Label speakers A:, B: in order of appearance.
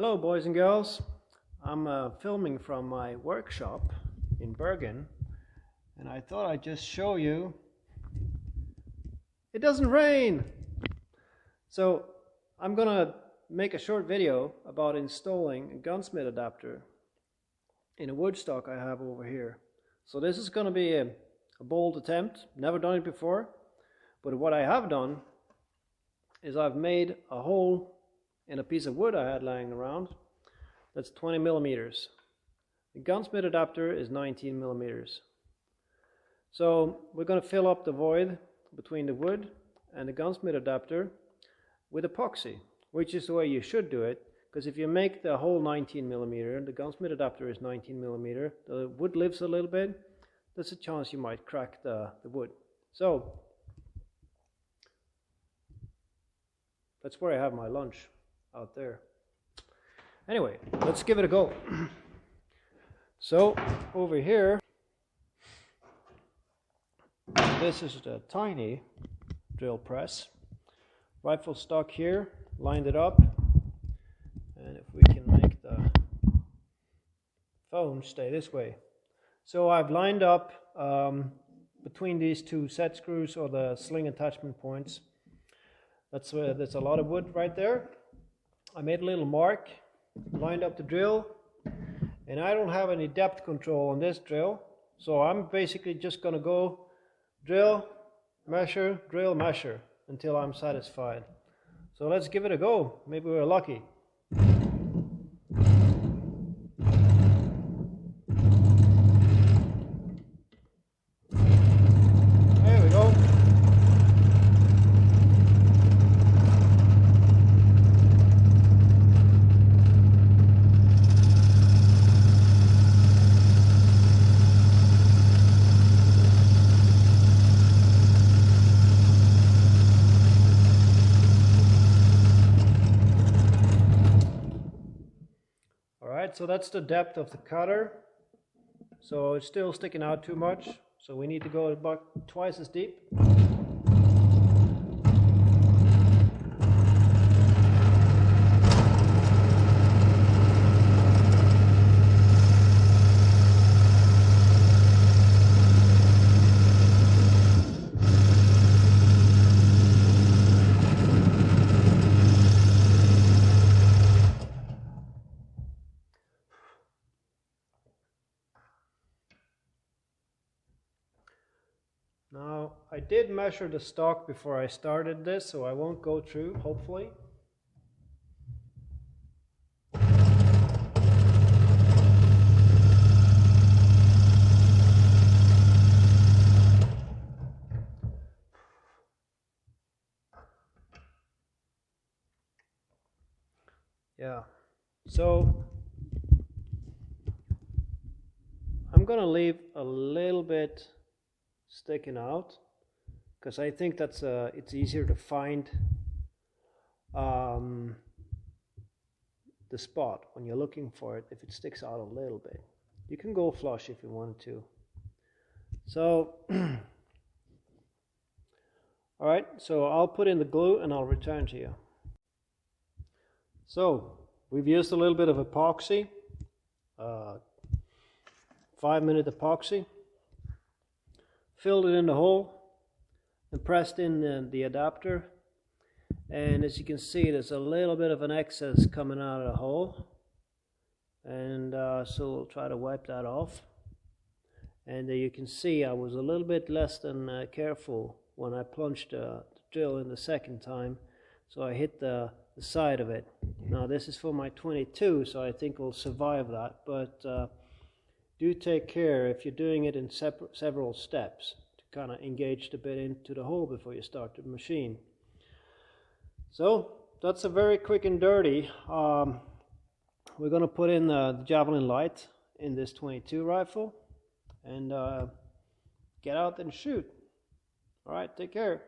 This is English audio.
A: Hello boys and girls, I'm filming from my workshop in Bergen, and I thought I'd just show you it doesn't rain. So I'm gonna make a short video about installing a gunsmith adapter in a wood stock I have over here. So this is gonna be a bold attempt, never done it before, but what I have done is I've made a hole in a piece of wood I had lying around that's 20 millimeters. The gunsmith adapter is 19 millimeters. So we're going to fill up the void between the wood and the gunsmith adapter with epoxy, which is the way you should do it, because if you make the hole 19 millimeter, the gunsmith adapter is 19 millimeter, the wood lives a little bit, there's a chance you might crack the wood. So that's where I have my lunch, out there. Anyway, let's give it a go. So over here, this is the tiny drill press. Rifle stock here, lined it up, and if we can make the phone stay this way. So I've lined up between these two set screws, or the sling attachment points. That's a lot of wood right there. I made a little mark, lined up the drill, and I don't have any depth control on this drill, so I'm basically just going to go drill, measure, drill, measure until I'm satisfied. So let's give it a go. Maybe we're lucky. There we go. So that's the depth of the cutter. So it's still sticking out too much. So we need to go about twice as deep. Now, I did measure the stock before I started this, so I won't go through, hopefully. Yeah, so I'm gonna leave a little bit sticking out, because I think that's it's easier to find the spot when you're looking for it if it sticks out a little bit. You can go flush if you wanted to. So alright, so I'll put in the glue and I'll return to you. So we've used a little bit of epoxy, 5-minute epoxy. Filled it in the hole and pressed in the adapter, and as you can see there's a little bit of an excess coming out of the hole, and so we'll try to wipe that off. And you can see I was a little bit less than careful when I plunged the drill in the second time, so I hit the side of it. Now this is for my 22, so I think we'll survive that, but do take care if you're doing it in several steps to kind of engage the bit into the hole before you start the machine. So that's a very quick and dirty. We're going to put in the javelin light in this 22 rifle and get out and shoot. All right, take care.